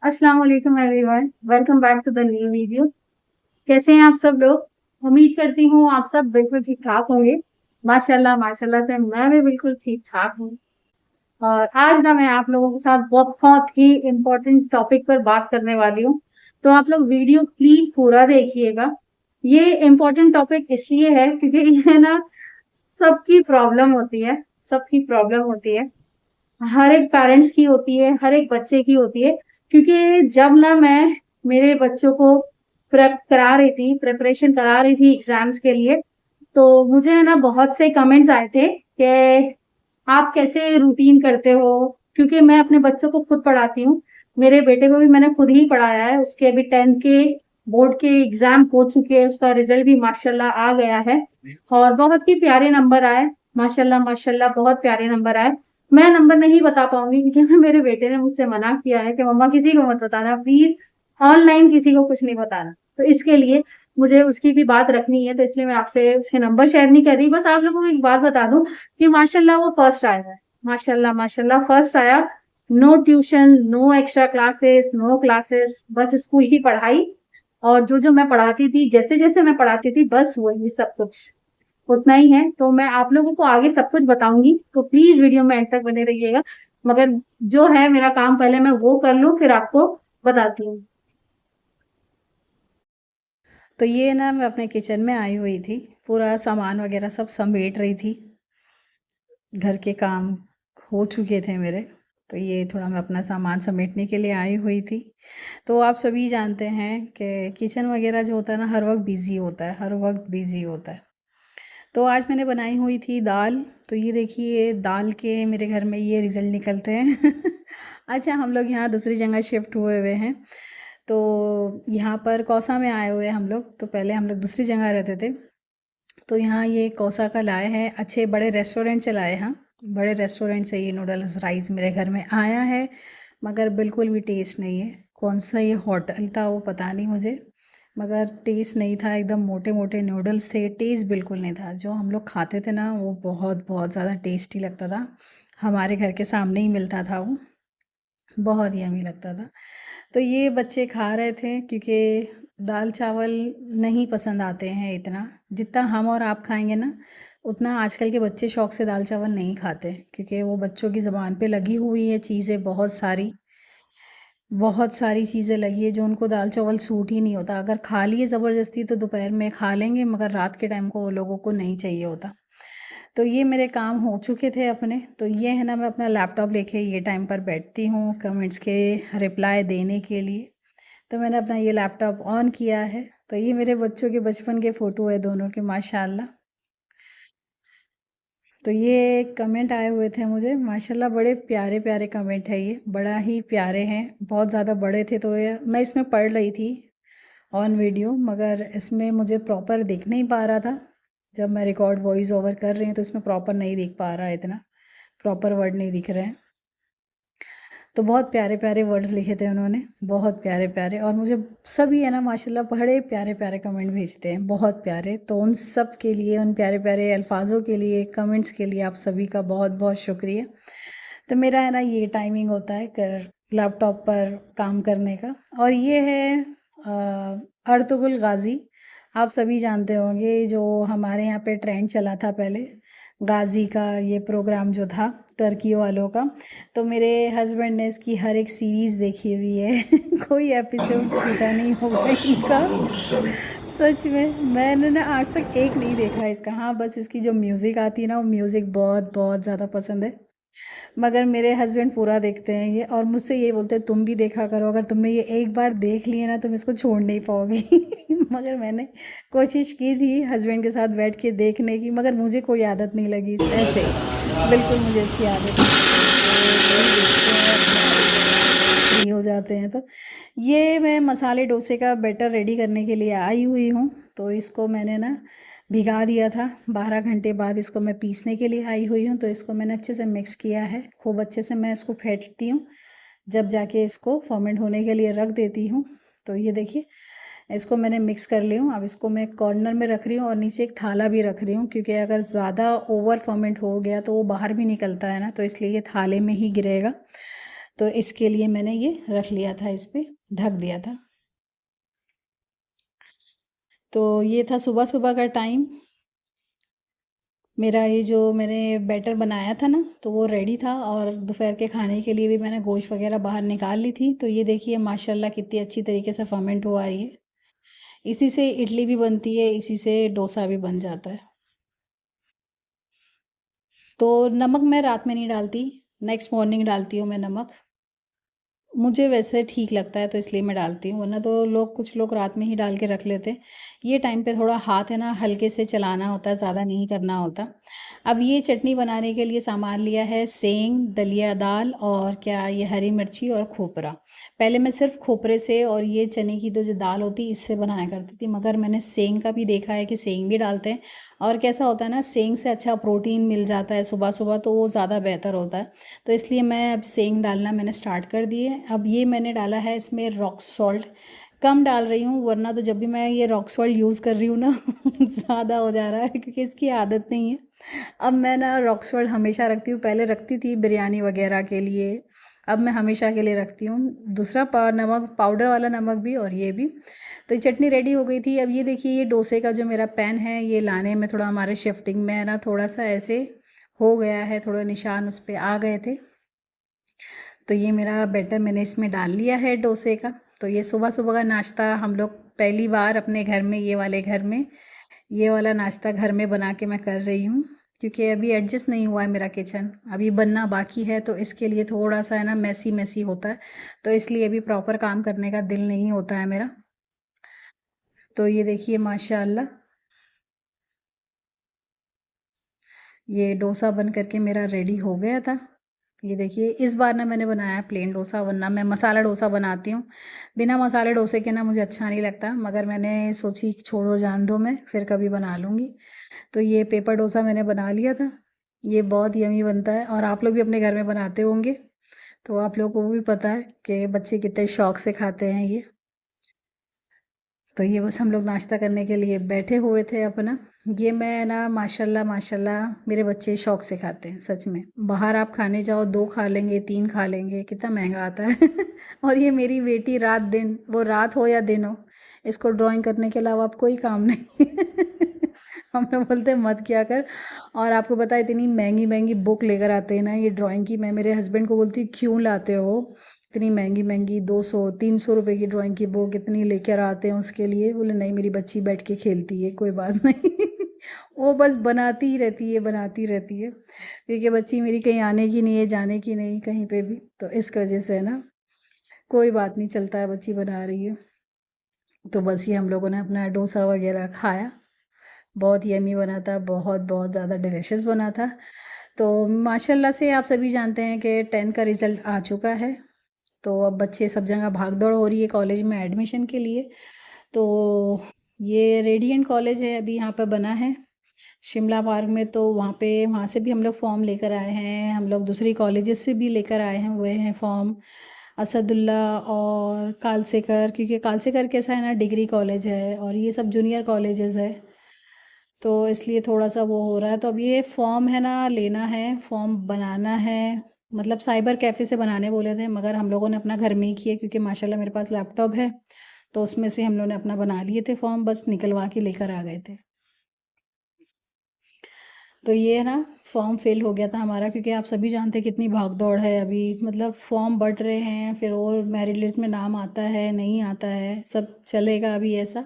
अस्सलाम वालेकुम everyone, welcome back to the new video. कैसे हैं आप सब लोग? उम्मीद करती हूँ आप सब बिल्कुल ठीक-ठाक होंगे। माशाल्लाह माशाल्लाह से मैं भी बिल्कुल ठीक-ठाक हूँ। और आज ना मैं आप लोगों के साथ बहुत ही इम्पोर्टेंट टॉपिक पर बात करने वाली हूँ। तो आप लोग वीडियो प्लीज़ पूरा देखिएगा। ये इम्पोर्टेंट टॉपिक इसलिए है क्योंकि ये ना सबकी प्रॉब्लम होती है, सबकी प्रॉब्लम होती है। हर एक पेरेंट्स की होती है, हर एक बच्चे की होती है, क्योंकि जब ना मैं मेरे बच्चों को प्रिपरेशन करा रही थी एग्ज़ाम्स के लिए, तो मुझे है ना बहुत से कमेंट्स आए थे कि आप कैसे रूटीन करते हो? क्योंकि मैं अपने बच्चों को खुद पढ़ाती हूँ। मेरे बेटे को भी मैंने खुद ही पढ़ाया है, उसके अभी 10th के बोर्ड के एग्ज़ाम हो चुके हैं, उसका रिज़ल्ट भी माशाल्लाह आ गया है और बहुत ही प्यारे नंबर आए, माशाल्लाह माशाल्लाह बहुत प्यारे नंबर आए। मैं नंबर नहीं बता पाऊँगी क्योंकि मेरे बेटे ने मुझसे मना किया है कि मम्मा किसी को मत बताना प्लीज़, ऑनलाइन किसी को कुछ नहीं बताना। तो इसके लिए मुझे उसकी भी बात रखनी है, तो इसलिए मैं आपसे उसके नंबर शेयर नहीं कर रही। बस आप लोगों को एक बात बता दूँ कि माशाल्लाह वो फर्स्ट आया है। माशाल्लाह माशाल्लाह फर्स्ट आया। No tuition, no extra classes, no classes, बस स्कूल की पढ़ाई और जो-जो मैं पढ़ाती थी, जैसे-जैसे मैं पढ़ाती थी बस वही सब कुछ। उतना ही है, तो मैं आप लोगों को आगे सब कुछ बताऊँगी, तो प्लीज़ वीडियो में एंड तक बने रहिएगा। मगर जो है मेरा काम पहले मैं वो कर लूँ, फिर आपको बताती हूँ। तो ये ना मैं अपने किचन में आई हुई थी, पूरा सामान वगैरह सब समेट रही थी। घर के काम हो चुके थे मेरे, तो ये थोड़ा मैं अपना सामान समेटने के लिए आई हुई थी। तो आप सभी जानते हैं कि किचन वगैरह जो होता है ना, हर वक़्त बिज़ी होता है, हर वक़्त बिज़ी होता है। तो आज मैंने बनाई हुई थी दाल, तो ये देखिए दाल के मेरे घर में ये रिज़ल्ट निकलते हैं। अच्छा, हम लोग यहाँ दूसरी जगह शिफ्ट हुए हुए हैं, तो यहाँ पर कौसा में आए हुए हैं हम लोग, तो पहले हम लोग दूसरी जगह रहते थे। तो यहाँ ये कौसा का लाए हैं, अच्छे बड़े रेस्टोरेंट से लाए हैं, बड़े रेस्टोरेंट से ये नूडल्स राइस मेरे घर में आया है, मगर बिल्कुल भी टेस्ट नहीं है। कौन सा ये होटल था वो पता नहीं मुझे, मगर टेस्ट नहीं था, एकदम मोटे-मोटे नूडल्स थे, टेस्ट बिल्कुल नहीं था। जो हम लोग खाते थे ना वो बहुत-बहुत ज़्यादा टेस्टी लगता था। हमारे घर के सामने ही मिलता था वो, बहुत यम्मी लगता था। तो ये बच्चे खा रहे थे क्योंकि दाल-चावल नहीं पसंद आते हैं इतना, जितना हम और आप खाएँगे ना, उतना आजकल के बच्चे शौक से दाल-चावल नहीं खाते, क्योंकि वो बच्चों की ज़ुबान पे लगी हुई है चीज़ें बहुत सारी चीज़ें लगी है जो उनको दाल-चावल सूट ही नहीं होता। अगर खा लिए ज़बरदस्ती तो दोपहर में खा लेंगे, मगर रात के टाइम को वो लोगों को नहीं चाहिए होता। तो ये मेरे काम हो चुके थे अपने, तो ये है ना मैं अपना लैपटॉप लेके ये टाइम पर बैठती हूँ कमेंट्स के रिप्लाई देने के लिए। तो मैंने अपना ये लैपटॉप ऑन किया है, तो ये मेरे बच्चों के बचपन के फ़ोटो है दोनों के माशाल्लाह। तो ये कमेंट आए हुए थे मुझे, माशाल्लाह बड़े प्यारे-प्यारे कमेंट है ये, बड़ा ही प्यारे हैं, बहुत ज़्यादा बड़े थे तो ये मैं इसमें पढ़ रही थी ऑन वीडियो, मगर इसमें मुझे प्रॉपर दिख नहीं पा रहा था। जब मैं रिकॉर्ड वॉइस ओवर कर रही हूँ तो इसमें प्रॉपर नहीं दिख पा रहा है इतना, प्रॉपर वर्ड नहीं दिख रहे हैं। तो बहुत प्यारे-प्यारे वर्ड्स लिखे थे उन्होंने, बहुत प्यारे-प्यारे, और मुझे सभी है ना माशाल्लाह बड़े प्यारे-प्यारे कमेंट भेजते हैं, बहुत प्यारे। तो उन सब के लिए, उन प्यारे-प्यारे अल्फाज़ों के लिए, कमेंट्स के लिए आप सभी का बहुत-बहुत शुक्रिया। तो मेरा है ना ये टाइमिंग होता है कर लैपटॉप पर काम करने का, और ये है अर्तुगरुल गाज़ी। आप सभी जानते होंगे जो हमारे यहाँ पे ट्रेंड चला था पहले, गाज़ी का ये प्रोग्राम जो था टर्की वालों का। तो मेरे हस्बैंड ने इसकी हर एक सीरीज़ देखी हुई है। कोई एपिसोड छूटा नहीं होगा इनका। सच में मैंने ना आज तक एक नहीं देखा इसका। हाँ, बस इसकी जो म्यूज़िक आती है ना, वो म्यूज़िक बहुत-बहुत ज़्यादा पसंद है। मगर मेरे हस्बैंड पूरा देखते हैं ये, और मुझसे ये बोलते हैं तुम भी देखा करो, अगर तुमने ये एक बार देख लिए ना तुम इसको छोड़ नहीं पाओगी। मगर मैंने कोशिश की थी हस्बैंड के साथ बैठ के देखने की, मगर मुझे कोई आदत नहीं लगी ऐसे, बिल्कुल मुझे इसकी आदत नहीं लगी। तो वही देखते हैं अपना फ्री हो जाते हैं तो। ये मैं मसाले डोसे का बैटर रेडी करने के लिए आई हुई हूँ, तो इसको मैंने ना भिगा दिया था, 12 घंटे बाद इसको मैं पीसने के लिए आई हुई हूँ। तो इसको मैंने अच्छे से मिक्स किया है, खूब अच्छे से मैं इसको फेंटती हूँ, जब जाके इसको फर्मेंट होने के लिए रख देती हूँ। तो ये देखिए इसको मैंने मिक्स कर ली हूँ। अब इसको मैं कॉर्नर में रख रही हूँ और नीचे एक थाला भी रख रही हूँ, क्योंकि अगर ज़्यादा ओवर फर्मेंट हो गया तो वो बाहर भी निकलता है ना, तो इसलिए ये थाले में ही गिरेगा। तो इसके लिए मैंने ये रख लिया था, इस पे ढक दिया था। तो ये था सुबह-सुबह का टाइम। मेरा ये जो मैंने बैटर बनाया था ना, तो वो रेडी था और दोपहर के खाने के लिए भी मैंने गोश्त वग़ैरह बाहर निकाल ली थी। तो ये देखिए माशाल्लाह कितनी अच्छी तरीके से फर्मेंट हुआ है ये। इसी से इडली भी बनती है, इसी से डोसा भी बन जाता है। तो नमक मैं रात में नहीं डालती, नेक्स्ट मॉर्निंग डालती हूँ मैं नमक। मुझे वैसे ठीक लगता है तो इसलिए मैं डालती हूँ, वरना तो लोग कुछ लोग रात में ही डाल के रख लेते हैं। ये टाइम पे थोड़ा हाथ है ना हल्के से चलाना होता है, ज़्यादा नहीं करना होता। अब ये चटनी बनाने के लिए सामान लिया है सेंग, दलिया दाल और क्या ये हरी मिर्ची और खोपरा। पहले मैं सिर्फ़ खोपरे से और ये चने की तो जो दाल होती है इससे बनाया करती थी, मगर मैंने सेंग का भी देखा है कि सेंग भी डालते हैं और कैसा होता है ना सेंग से अच्छा प्रोटीन मिल जाता है सुबह-सुबह तो वो ज़्यादा बेहतर होता है। तो इसलिए मैं अब सेंग डालना मैंने स्टार्ट कर दिए। अब ये मैंने डाला है इसमें रॉक सॉल्ट, कम डाल रही हूँ वरना तो जब भी मैं ये रॉक सॉल्ट यूज़ कर रही हूँ ना ज़्यादा हो जा रहा है क्योंकि इसकी आदत नहीं है। अब मैं ना रॉक सॉल्ट हमेशा रखती हूँ, पहले रखती थी बिरयानी वग़ैरह के लिए, अब मैं हमेशा के लिए रखती हूँ। दूसरा नमक पाउडर वाला नमक भी और ये भी। तो ये चटनी रेडी हो गई थी। अब ये देखिए ये डोसे का जो मेरा पैन है ये लाने में थोड़ा हमारे शिफ्टिंग में है ना थोड़ा-सा ऐसे हो गया है, थोड़ा निशान उस पे आ गए थे। तो ये मेरा बैटर मैंने इसमें डाल लिया है डोसे का। तो ये सुबह-सुबह का नाश्ता हम लोग पहली बार अपने घर में ये वाले घर में, ये वाला नाश्ता घर में बना के मैं कर रही हूँ। क्योंकि अभी एडजस्ट नहीं हुआ है मेरा किचन, अभी बनना बाकी है तो इसके लिए थोड़ा-सा है ना मेसी-मेसी होता है। तो इसलिए अभी प्रॉपर काम करने का दिल नहीं होता है मेरा। तो ये देखिए माशाअल्लाह ये डोसा बन कर के मेरा रेडी हो गया था। ये देखिए इस बार ना मैंने बनाया प्लेन डोसा वरना मैं मसाला डोसा बनाती हूँ। बिना मसाले डोसे के ना मुझे अच्छा नहीं लगता मगर मैंने सोची छोड़ो जान दो मैं फिर कभी बना लूँगी। तो ये पेपर डोसा मैंने बना लिया था। ये बहुत यम्मी बनता है और आप लोग भी अपने घर में बनाते होंगे। तो आप लोगों को भी पता है कि बच्चे कितने शौक से खाते हैं ये। तो ये बस हम लोग नाश्ता करने के लिए बैठे हुए थे अपना। ये मैं ना माशाल्लाह माशाल्लाह मेरे बच्चे शौक से खाते हैं सच में। बाहर आप खाने जाओ 2 खा लेंगे, 3 खा लेंगे, कितना महँगा आता है। और ये मेरी बेटी रात-दिन वो रात हो या दिन हो, इसको ड्राइंग करने के अलावा अब कोई काम नहीं। हम लोग बोलते हैं मत किया कर और आपको पता है इतनी महँगी-महँगी बुक लेकर आते हैं ना ये ड्राइंग की मैं मेरे हस्बैंड को बोलती हूँ क्यों लाते हो? इतनी महँगी-महँगी 200-300 रुपए की ड्राइंग की बुक इतनी लेकर आते हैं उसके लिए। बोले नहीं मेरी बच्ची बैठ के खेलती है, कोई बात नहीं। वो बस बनाती ही रहती है, बनाती रहती है। क्योंकि बच्ची मेरी कहीं आने की नहीं है, जाने की नहीं कहीं पे भी। तो इस वजह से है ना, कोई बात नहीं चलता है बच्ची बना रही है। तो बस ये हम लोगों ने अपना डोसा वग़ैरह खाया। बहुत यम्मी बना था, बहुत-बहुत ज़्यादा डिलीशियस बना था। तो माशाल्लाह से आप सभी जानते हैं कि 10th का रिज़ल्ट आ चुका है। तो अब बच्चे सब जगह भाग-दौड़ हो रही है कॉलेज में एडमिशन के लिए। तो ये रेडिएंट कॉलेज है अभी यहाँ पे बना है, शिमला पार्क में तो वहाँ से भी हम लोग फ़ॉर्म लेकर आए हैं, हम लोग दूसरी कॉलेजेस से भी लेकर आए हैं हुए हैं फ़ॉर्म, असदुल्ला और कालसेकर क्योंकि कालसेकर कैसा है ना डिग्री कॉलेज है और ये सब जूनियर कॉलेजेस है। तो इसलिए थोड़ा-सा वो हो रहा है, तो अब ये फ़ॉर्म है ना लेना है, फ़ॉर्म बनाना है, मतलब साइबर कैफ़े से बनाने बोले थे मगर हम लोगों ने अपना घर में ही किए क्योंकि माशाल्लाह मेरे पास लैपटॉप है, तो उसमें से हम लोगों ने अपना बना लिए थे फ़ॉर्म बस निकलवा के लेकर आ गए थे। तो ये है ना फॉर्म फ़िल हो गया था हमारा क्योंकि आप सभी जानते हैं कितनी भाग-दौड़ है अभी मतलब फॉर्म बँट रहे हैं, फिर और मेरिट लिस्ट में नाम आता है, नहीं आता है, सब चलेगा अभी ऐसा।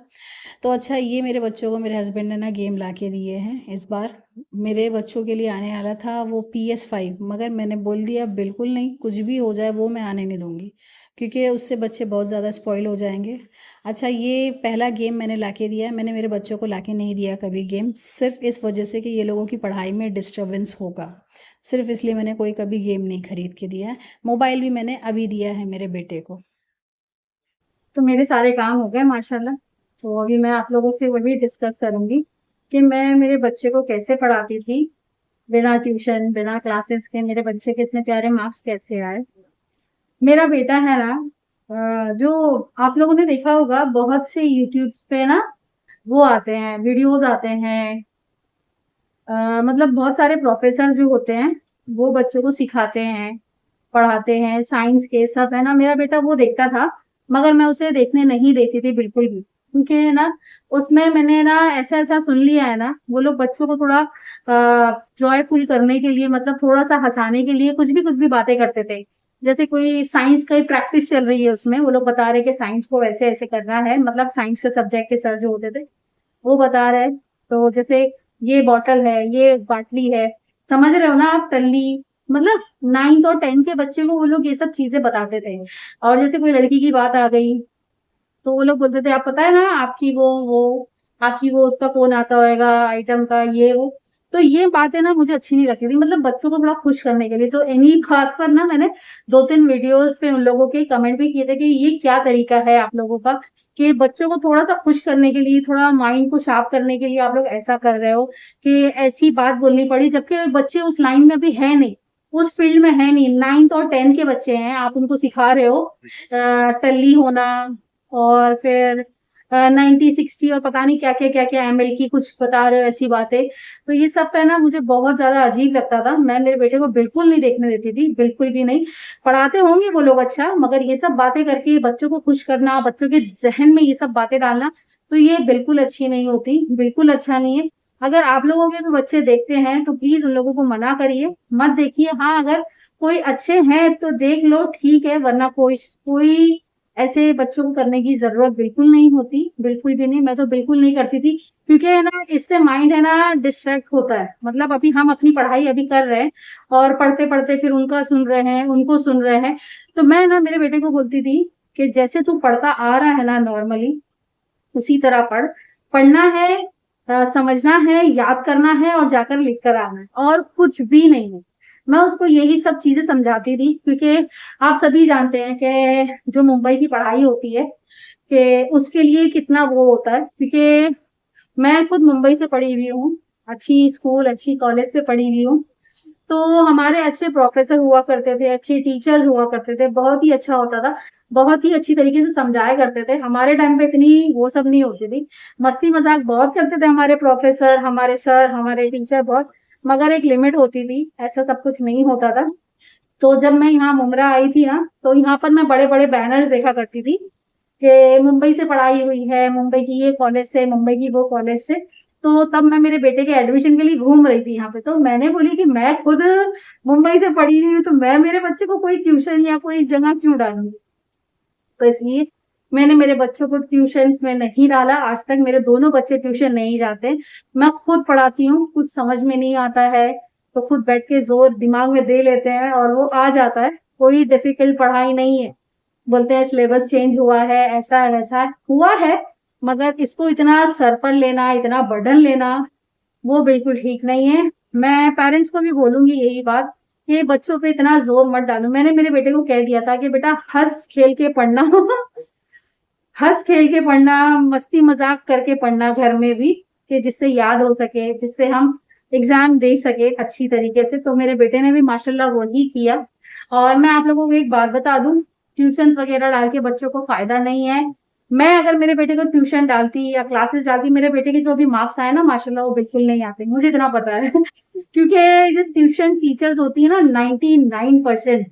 तो अच्छा ये मेरे बच्चों को मेरे हस्बैंड ने ना गेम ला के दिए हैं इस बार। मेरे बच्चों के लिए आने वाला था वो PS5 मगर मैंने बोल दिया बिल्कुल नहीं, कुछ भी हो जाए वो मैं आने नहीं दूँगी। क्योंकि उससे बच्चे बहुत ज़्यादा स्पॉइल हो जाएँगे। अच्छा ये पहला गेम मैंने लाके दिया है, मैंने मेरे बच्चों को लाके नहीं दिया कभी गेम, सिर्फ़ इस वजह से कि ये लोगों की पढ़ाई में डिस्टर्बेंस होगा। सिर्फ़ इसलिए मैंने कोई कभी गेम नहीं खरीद के दिया है। मोबाइल भी मैंने अभी दिया है मेरे बेटे को। तो मेरे सारे काम हो गए माशाल्लाह। तो अभी मैं आप लोगों से वही डिस्कस करूँगी कि मैं मेरे बच्चे को कैसे पढ़ाती थी, बिना ट्यूशन, बिना क्लासेस के मेरे बच्चे के इतने प्यारे मार्क्स कैसे आए। मेरा बेटा है ना जो आप लोगों ने देखा होगा बहुत से यूट्यूब्स पे ना वो आते हैं, वीडियोज़ आते हैं मतलब बहुत सारे प्रोफ़ेसर जो होते हैं, वो बच्चों को सिखाते हैं। पढ़ाते हैं, साइंस के सब है ना, मेरा बेटा वो देखता था, मगर मैं उसे देखने नहीं देती थी बिल्कुल भी। क्योंकि है ना, उसमें मैंने ना ऐसा-ऐसा सुन लिया है ना, वो लोग बच्चों को थोड़ा जॉयफुल करने के लिए मतलब थोड़ा-सा हँसाने के लिए कुछ भी बातें करते थे। जैसे कोई साइंस का ही प्रैक्टिस चल रही है उसमें, वो लोग बता रहे हैं कि साइंस को ऐसे-ऐसे करना है, मतलब साइंस के सब्जेक्ट के सर जो होते थे, वो बता रहे हैं। तो जैसे ये बॉटल है, ये बाटली है, समझ रहे हो ना आप, तल्ली, मतलब 9th और 10th के बच्चे को वो लोग ये सब चीज़ें बताते थे। और जैसे कोई लड़की की बात आ गई, तो वो लोग बोलते थे, आप पता है ना आपकी आपकी वो उसका फ़ोन आता होएगा आइटम का ये वो। तो ये बातें ना मुझे अच्छी नहीं लगती थी, मतलब बच्चों को थोड़ा खुश करने के लिए। तो इन्हीं बात पर ना मैंने 2-3 वीडियोज़ पे उन लोगों के कमेंट भी किए थे कि ये क्या तरीका है आप लोगों का, कि बच्चों को थोड़ा-सा खुश करने के लिए, थोड़ा माइंड को शार्प करने के लिए आप लोग ऐसा कर रहे हो, कि ऐसी बात बोलनी पड़ी, जबकि बच्चे उस लाइन में अभी है नहीं, उस फील्ड में है नहीं। 9th और 10th के बच्चे हैं, आप उनको सिखा रहे हो टल्ली होना, और फिर 90, 60 और पता नहीं क्या-क्या एमएल की कुछ बता रहे हो ऐसी बातें। तो ये सब है ना मुझे बहुत ज़्यादा अजीब लगता था। मैं मेरे बेटे को बिल्कुल नहीं देखने देती थी, बिल्कुल भी नहीं। पढ़ाते होंगे वो लोग अच्छा, मगर ये सब बातें करके बच्चों को खुश करना, बच्चों के ज़हन में ये सब बातें डालना, तो ये बिल्कुल अच्छी नहीं होती, बिल्कुल अच्छा नहीं है। अगर आप लोगों के भी बच्चे देखते हैं, तो प्लीज़ उन लोगों को मना करिए, मत देखिए। हाँ, अगर कोई अच्छे हैं तो देख लो ठीक है, वरना कोई ऐसे बच्चों को करने की ज़रूरत बिल्कुल नहीं होती, बिल्कुल भी नहीं, मैं तो बिल्कुल नहीं करती थी। क्योंकि है ना, इससे माइंड है ना डिस्ट्रैक्ट होता है। मतलब अभी हम अपनी पढ़ाई अभी कर रहे हैं और पढ़ते-पढ़ते फिर उनका सुन रहे हैं, उनको सुन रहे हैं। तो मैं ना मेरे बेटे को बोलती थी कि जैसे तू पढ़ता आ रहा है ना नॉर्मली, उसी तरह पढ़। पढ़ना है, समझना है, याद करना है और जाकर लिख कर आना है, और कुछ भी नहीं है। मैं उसको यही सब चीज़ें समझाती थी, क्योंकि आप सभी जानते हैं कि जो मुंबई की पढ़ाई होती है, कि उसके लिए कितना वो होता है, क्योंकि मैं खुद मुंबई से पढ़ी हुई हूँ, अच्छी स्कूल, अच्छी कॉलेज से पढ़ी हुई हूँ। तो हमारे अच्छे प्रोफ़ेसर हुआ करते थे, अच्छे टीचर हुआ करते थे, बहुत ही अच्छा होता था, बहुत ही अच्छी तरीके से समझाया करते थे। हमारे टाइम पे इतनी वो सब नहीं होती थी, मस्ती-मज़ाक बहुत करते थे हमारे प्रोफ़ेसर, हमारे सर, हमारे टीचर बहुत, मगर एक लिमिट होती थी, ऐसा सब कुछ नहीं होता था। तो जब मैं यहाँ मुमरा आई थी ना, तो यहाँ पर मैं बड़े-बड़े बैनर्स देखा करती थी कि मुंबई से पढ़ाई हुई है, मुंबई की ये कॉलेज से, मुंबई की वो कॉलेज से। तो तब मैं मेरे बेटे के एडमिशन के लिए घूम रही थी यहाँ पे, तो मैंने बोली कि मैं खुद मुंबई से पढ़ी हुई हूँ, तो मैं मेरे बच्चे को कोई ट्यूशन या कोई जगह क्यों डालूँगी? तो इसलिए मैंने मेरे बच्चों को ट्यूशन्स में नहीं डाला, आज तक मेरे दोनों बच्चे ट्यूशन नहीं जाते। मैं खुद पढ़ाती हूँ, कुछ समझ में नहीं आता है, तो खुद बैठ के ज़ोर दिमाग में दे लेते हैं और वो आ जाता है। कोई डिफ़िकल्ट पढ़ाई नहीं है। बोलते हैं सिलेबस चेंज हुआ है, ऐसा है, वैसा है। हुआ है, मगर इसको इतना सर पर लेना, इतना बर्डन लेना, वो बिल्कुल ठीक नहीं है। मैं पेरेंट्स को भी बोलूँगी यही बात कि बच्चों पे इतना ज़ोर मत डालो। मैंने मेरे बेटे को कह दिया था कि बेटा हँस-खेल के पढ़ना हँस-खेल के पढ़ना, मस्ती-मज़ाक करके पढ़ना घर में भी, कि जिससे याद हो सके, जिससे हम एग्ज़ाम दे सकें अच्छी तरीके से। तो मेरे बेटे ने भी माशाल्लाह वही किया। और मैं आप लोगों को एक बात बता दूँ, ट्यूशन्स वग़ैरह डाल के बच्चों को फ़ायदा नहीं है। मैं अगर मेरे बेटे को ट्यूशन डालती या क्लासेस डालती, मेरे बेटे के जो भी मार्क्स आए ना माशाल्लाह वो बिल्कुल नहीं आते, मुझे इतना पता है। क्योंकि जो ट्यूशन टीचर्स होती है ना 99%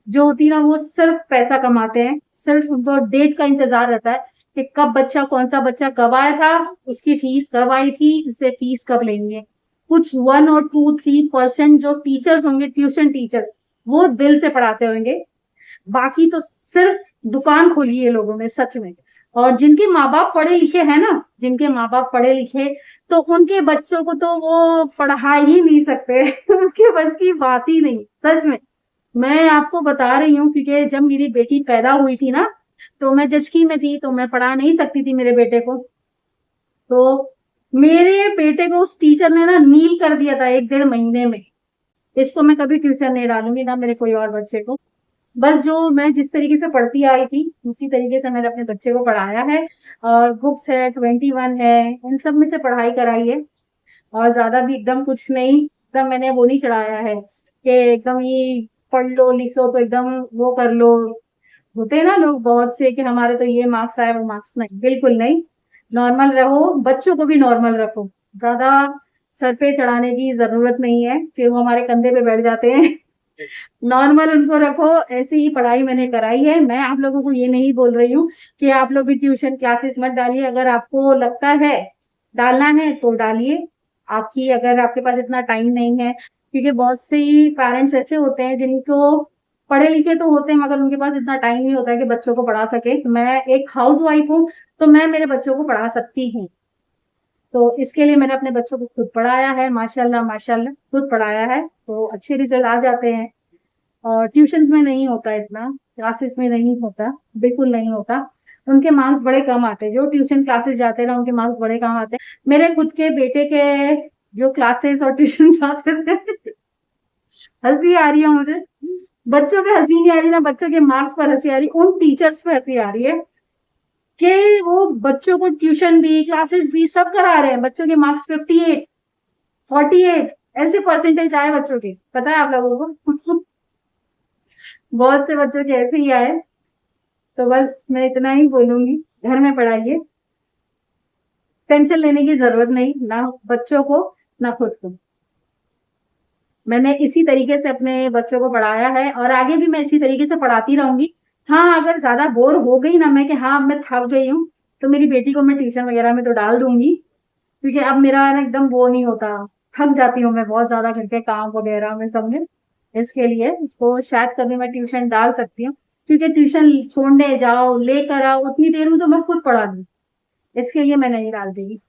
जो होती है ना वो सिर्फ पैसा कमाते हैं, सिर्फ उनको डेट का इंतज़ार रहता है कि कब बच्चा कौन-सा बच्चा कब आया था, उसकी फीस कब आई थी, इससे फीस कब लेंगे। कुछ 1 और 2-3% जो टीचर्स होंगे, ट्यूशन टीचर, वो दिल से पढ़ाते होंगे, बाकी तो सिर्फ दुकान खोली है लोगों ने सच में। और जिनके माँ-बाप पढ़े-लिखे हैं ना, जिनके माँ-बाप पढ़े-लिखे, तो उनके बच्चों को तो वो पढ़ा ही नहीं सकते, उनके बस की बात ही नहीं, सच में। मैं आपको बता रही हूँ, क्योंकि जब मेरी बेटी पैदा हुई थी ना, तो मैं जचकी में थी, तो मैं पढ़ा नहीं सकती थी मेरे बेटे को। तो मेरे बेटे को उस टीचर ने ना नील कर दिया था 1 डेढ़ महीने में। इसको मैं कभी ट्यूशन नहीं डालूँगी, ना मेरे कोई और बच्चे को। बस जो मैं जिस तरीके से पढ़ती आई थी, उसी तरीके से मैंने अपने बच्चे को पढ़ाया है। और बुक्स है, 21 है, इन सब में से पढ़ाई कराई है। और ज़्यादा भी एकदम कुछ नहीं, एकदम मैंने वो नहीं चढ़ाया है कि एकदम ही पढ़ लो, लिख लो तो एकदम वो कर लो। होते हैं ना लोग बहुत से कि हमारे तो ये मार्क्स आए, वो मार्क्स नहीं, बिल्कुल नहीं। नॉर्मल रहो, बच्चों को भी नॉर्मल रखो। ज़्यादा सर पे चढ़ाने की ज़रूरत नहीं है, फिर वो हमारे कंधे पे बैठ जाते हैं। नॉर्मल उनको रखो, ऐसे ही पढ़ाई मैंने कराई है। मैं आप लोगों को ये नहीं बोल रही हूँ कि आप लोग भी ट्यूशन क्लासेस मत डालिए। अगर आपको लगता है डालना है तो डालिए, आपकी अगर आपके पास इतना टाइम नहीं है, क्योंकि बहुत से ही पेरेंट्स ऐसे होते हैं जिनको पढ़े लिखे तो होते हैं मगर उनके पास इतना टाइम नहीं होता है कि बच्चों को पढ़ा सके। मैं एक हाउस वाइफ हूँ, तो मैं मेरे बच्चों को पढ़ा सकती हूँ। तो इसके लिए मैंने अपने बच्चों को खुद पढ़ाया है, माशाल्लाह माशाल्लाह खुद पढ़ाया है, तो अच्छे रिजल्ट आ जाते हैं। और ट्यूशन में नहीं होता इतना, क्लासेस में नहीं होता, बिल्कुल नहीं होता। उनके मार्क्स बड़े कम आते हैं, जो ट्यूशन क्लासेस जाते हैं ना उनके मार्क्स बड़े कम आते हैं। मेरे खुद के बेटे के जो क्लासेस और ट्यूशन जाते थे, हंसी आ रही है मुझे। बच्चों पे हंसी नहीं आ रही ना, बच्चों के मार्क्स पर हंसी आ रही, उन टीचर्स पे हंसी आ रही है कि वो बच्चों को ट्यूशन भी क्लासेस भी सब करा रहे हैं। बच्चों के मार्क्स 58, 48 ऐसे परसेंटेज आए बच्चों के, पता है आप लोगों को? बहुत से बच्चों के ऐसे ही आए। तो बस मैं इतना ही बोलूंगी, घर में पढ़ाइए, टेंशन लेने की जरूरत नहीं, ना बच्चों को ना खुद को। मैंने इसी तरीके से अपने बच्चों को पढ़ाया है और आगे भी मैं इसी तरीके से पढ़ाती रहूंगी। हाँ, अगर ज्यादा बोर हो गई ना मैं कि हाँ मैं थक गई हूँ, तो मेरी बेटी को मैं ट्यूशन वगैरह में तो डाल दूंगी, क्योंकि अब मेरा ना एकदम वो नहीं होता, थक जाती हूँ मैं बहुत ज्यादा घर के काम वगैरह में सब में। इसके लिए इसको शायद कभी मैं ट्यूशन डाल सकती हूँ, क्योंकि ट्यूशन छोड़ने जाओ लेकर आओ उतनी देर में तो मैं खुद पढ़ा दूँ, इसके लिए मैं नहीं डाल दूंगी।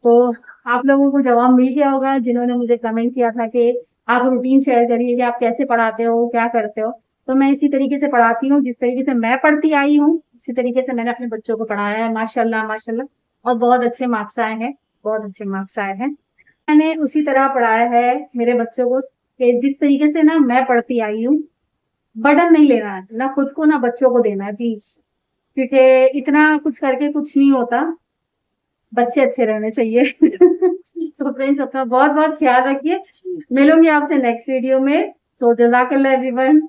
तो आप लोगों को जवाब मिल गया होगा जिन्होंने मुझे कमेंट किया था कि आप रूटीन शेयर करिए कि आप कैसे पढ़ाते हो, क्या करते हो। तो मैं इसी तरीके से पढ़ाती हूँ, जिस तरीके से मैं पढ़ती आई हूँ उसी तरीके से मैंने अपने बच्चों को पढ़ाया है, माशाल्लाह माशाल्लाह, और बहुत अच्छे मार्क्स आए हैं, बहुत अच्छे मार्क्स आए हैं। मैंने उसी तरह पढ़ाया है मेरे बच्चों को कि जिस तरीके से ना मैं पढ़ती आई हूँ। बर्डन नहीं लेना है ना खुद को ना बच्चों को देना है प्लीज, क्योंकि इतना कुछ करके कुछ नहीं होता, बच्चे अच्छे रहने चाहिए। तो फ्रेंड्स अपना बहुत बहुत ख्याल रखिए, मिलूंगी आपसे नेक्स्ट वीडियो में। सो जज़ाकल्लाह एवरीवन।